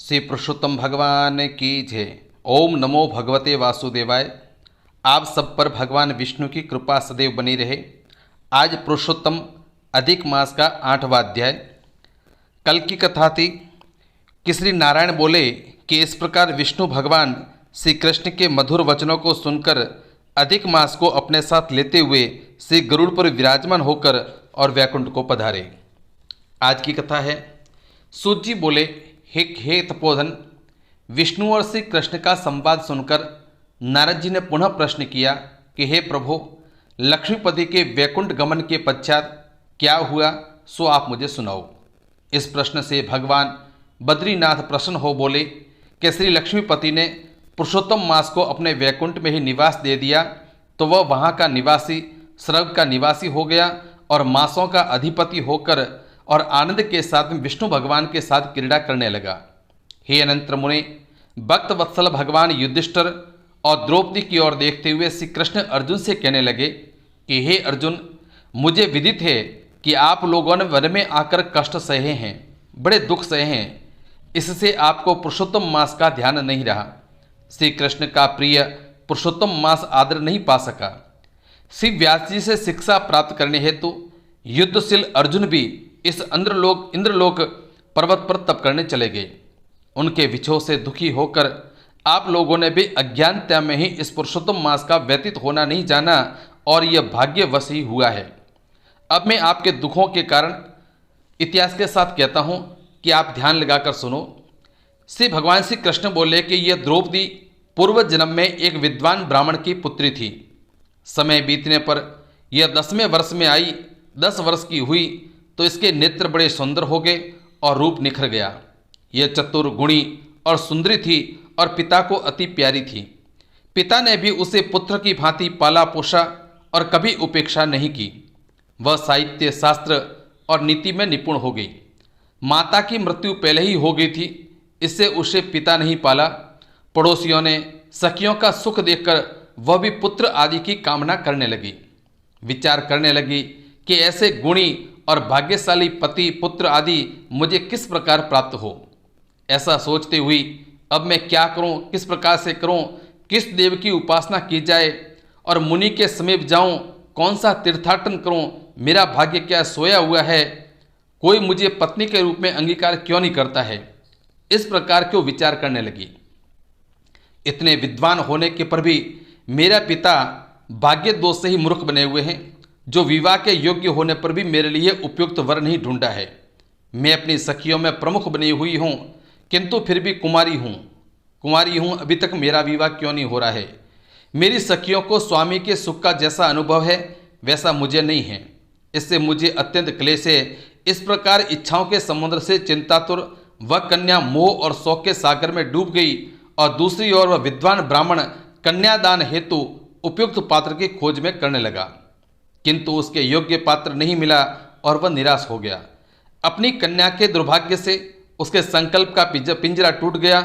श्री पुरुषोत्तम भगवान की जय। ओम नमो भगवते वासुदेवाय। आप सब पर भगवान विष्णु की कृपा सदैव बनी रहे। आज पुरुषोत्तम अधिक मास का 8वां अध्याय। कल की कथा थी कि श्री नारायण बोले कि इस प्रकार विष्णु भगवान श्री कृष्ण के मधुर वचनों को सुनकर अधिक मास को अपने साथ लेते हुए श्री गरुड़ पर विराजमान होकर और वैकुंठ को पधारे। आज की कथा है। सूत जी बोले, हे तपोधन, विष्णु और श्री कृष्ण का संवाद सुनकर नारद जी ने पुनः प्रश्न किया कि हे प्रभु, लक्ष्मीपति के वैकुंठ गमन के पश्चात क्या हुआ, सो आप मुझे सुनाओ। इस प्रश्न से भगवान बद्रीनाथ प्रसन्न हो बोले कि श्री लक्ष्मीपति ने पुरुषोत्तम मास को अपने वैकुंठ में ही निवास दे दिया तो वह वहाँ का निवासी स्वर्ग का निवासी हो गया और मासों का अधिपति होकर और आनंद के साथ में विष्णु भगवान के साथ क्रीड़ा करने लगा। हे अनंत मुने, भक्त वत्सल भगवान युधिष्ठिर और द्रौपदी की ओर देखते हुए श्री कृष्ण अर्जुन से कहने लगे कि हे अर्जुन, मुझे विदित है कि आप लोगों ने वन में आकर कष्ट सहे हैं, बड़े दुख सहे हैं, इससे आपको पुरुषोत्तम मास का ध्यान नहीं रहा। श्री कृष्ण का प्रिय पुरुषोत्तम मास आदर नहीं पा सका। श्री व्यास जी से शिक्षा प्राप्त करने हेतु युद्धशील अर्जुन भी इस इंद्रलोक पर्वत पर तप करने चले गए। उनके विछोह से दुखी होकर आप लोगों ने भी अज्ञानता में ही इस पुरुषोत्तम मास का व्यतीत होना नहीं जाना और यह भाग्यवश ही हुआ है। अब मैं आपके दुखों के कारण इतिहास के साथ कहता हूँ कि आप ध्यान लगाकर सुनो। श्री भगवान श्री कृष्ण बोले कि यह द्रौपदी पूर्व जन्म में एक विद्वान ब्राह्मण की पुत्री थी। समय बीतने पर यह 10वें वर्ष में आई। 10 वर्ष की हुई तो इसके नेत्र बड़े सुंदर हो गए और रूप निखर गया। यह चतुर, गुणी और सुंदरी थी और पिता को अति प्यारी थी। पिता ने भी उसे पुत्र की भांति पाला पोषा और कभी उपेक्षा नहीं की। वह साहित्य, शास्त्र और नीति में निपुण हो गई। माता की मृत्यु पहले ही हो गई थी, इससे उसे पिता नहीं पाला। पड़ोसियों ने सखियों का सुख देखकर वह भी पुत्र आदि की कामना करने लगी। विचार करने लगी कि ऐसे गुणी और भाग्यशाली पति, पुत्र आदि मुझे किस प्रकार प्राप्त हो। ऐसा सोचते हुई अब मैं क्या करूं, किस प्रकार से करूं, किस देव की उपासना की जाए और मुनि के समीप जाऊं, कौन सा तीर्थाटन करूं, मेरा भाग्य क्या सोया हुआ है, कोई मुझे पत्नी के रूप में अंगीकार क्यों नहीं करता है। इस प्रकार क्यों विचार करने लगी। इतने विद्वान होने के पर भी मेरा पिता भाग्य दोष से ही मूर्ख बने हुए हैं, जो विवाह के योग्य होने पर भी मेरे लिए उपयुक्त वर नहीं ढूंढा है। मैं अपनी सखियों में प्रमुख बनी हुई हूँ, किंतु फिर भी कुमारी हूँ, अभी तक मेरा विवाह क्यों नहीं हो रहा है। मेरी सखियों को स्वामी के सुख का जैसा अनुभव है वैसा मुझे नहीं है, इससे मुझे अत्यंत क्लेश है। इस प्रकार इच्छाओं के समुद्र से चिंतातुर वह कन्या मोह और शौक के सागर में डूब गई और दूसरी ओर वह विद्वान ब्राह्मण कन्यादान हेतु उपयुक्त पात्र की खोज में करने लगा, किंतु उसके योग्य पात्र नहीं मिला और वह निराश हो गया। अपनी कन्या के दुर्भाग्य से उसके संकल्प का पिंजरा टूट गया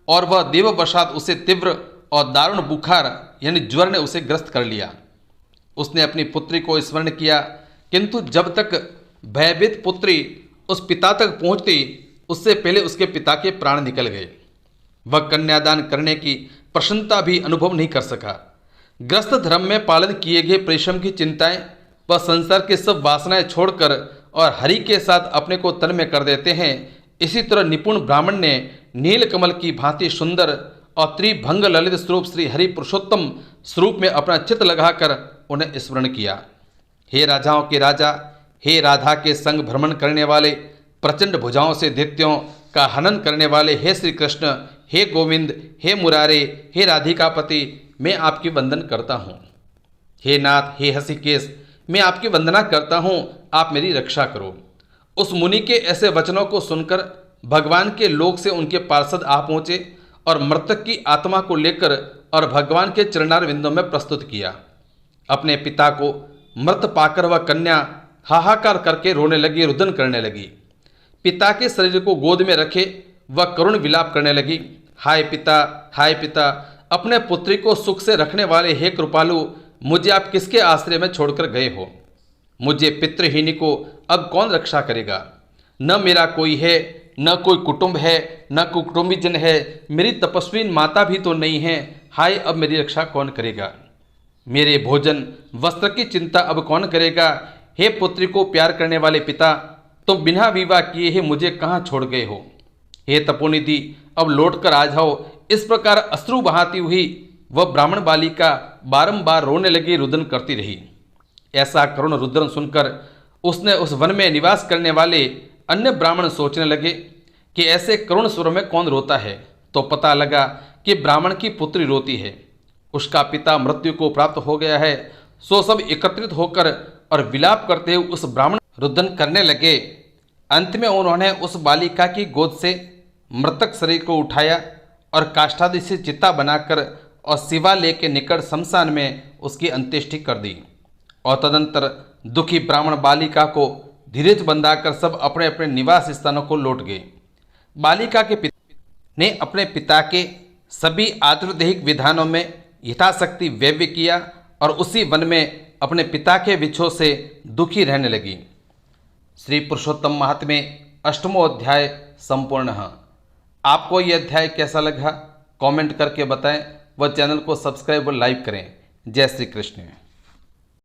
और वह देववशात उसे तीव्र और दारुण बुखार यानी ज्वर ने उसे ग्रस्त कर लिया। उसने अपनी पुत्री को स्मरण किया, किंतु जब तक भयभीत पुत्री उस पिता तक पहुंचती उससे पहले उसके पिता के प्राण निकल गए। वह कन्यादान करने की प्रसन्नता भी अनुभव नहीं कर सका। ग्रस्त धर्म में पालन किए गए परिश्रम की चिंताएं वह संसार के सब वासनाएं छोड़कर और हरि के साथ अपने को तन में कर देते हैं। इसी तरह निपुण ब्राह्मण ने नील कमल की भांति सुंदर और त्रिभंग ललित स्वरूप श्री हरि पुरुषोत्तम स्वरूप में अपना चित्त लगाकर उन्हें स्मरण किया। हे राजाओं के राजा, हे राधा के संग भ्रमण करने वाले, प्रचंड भुजाओं से दैत्यों का हनन करने वाले, हे श्री कृष्ण, हे गोविंद, हे मुरारे, हे राधिकापति, मैं आपकी वंदन करता हूँ। हे नाथ, हे हसीकेश, मैं आपकी वंदना करता हूँ, आप मेरी रक्षा करो। उस मुनि के ऐसे वचनों को सुनकर भगवान के लोक से उनके पार्षद आ पहुँचे और मृतक की आत्मा को लेकर और भगवान के चरणार विंदों में प्रस्तुत किया। अपने पिता को मृत पाकर वह कन्या हाहाकार करके रोने लगी, रुदन करने लगी। पिता के शरीर को गोद में रखे वह करुण विलाप करने लगी। हाय पिता, अपने पुत्री को सुख से रखने वाले हे कृपालु, मुझे आप किसके आश्रय में छोड़कर गए हो। मुझे पितृहीनी को अब कौन रक्षा करेगा। न मेरा कोई है न कोई कुटुंब है, न कोई कुटुंबीजन है, मेरी तपस्विन माता भी तो नहीं है। हाय, अब मेरी रक्षा कौन करेगा? मेरे भोजन वस्त्र की चिंता अब कौन करेगा? हे पुत्री को प्यार करने वाले पिता, तुम बिना विवाह किए ही मुझे कहाँ छोड़ गए हो? हे तपोनिधि, अब लौट कर आ जाओ। इस प्रकार अश्रु बहाती हुई वह ब्राह्मण बालिका बारंबार रोने लगी, रुदन करती रही। ऐसा करुण रुदन सुनकर उसने उस वन में निवास करने वाले अन्य ब्राह्मण सोचने लगे कि ऐसे करुण स्वर में कौन रोता है। तो पता लगा कि ब्राह्मण की पुत्री रोती है, उसका पिता मृत्यु को प्राप्त हो गया है। सो सब एकत्रित होकर और विलाप करते हुए उस ब्राह्मण रुदन करने लगे। अंत में उन्होंने उस बालिका की गोद से मृतक शरीर को उठाया और काष्ठादि से चिता बनाकर और शिवालय के निकट शमशान में उसकी अंत्येष्टि कर दी। और तदंतर दुखी ब्राह्मण बालिका को धीरज बंधाकर सब अपने अपने निवास स्थानों को लौट गए। बालिका के पिता ने अपने पिता के सभी आत्मदैहिक विधानों में यथाशक्ति व्यव्य किया और उसी वन में अपने पिता के विछोह से दुखी रहने लगी। श्री पुरुषोत्तम महात्म्य 8वां अध्याय संपूर्ण। आपको यह अध्याय कैसा लगा कमेंट करके बताएं व चैनल को सब्सक्राइब और लाइक करें। जय श्री कृष्ण।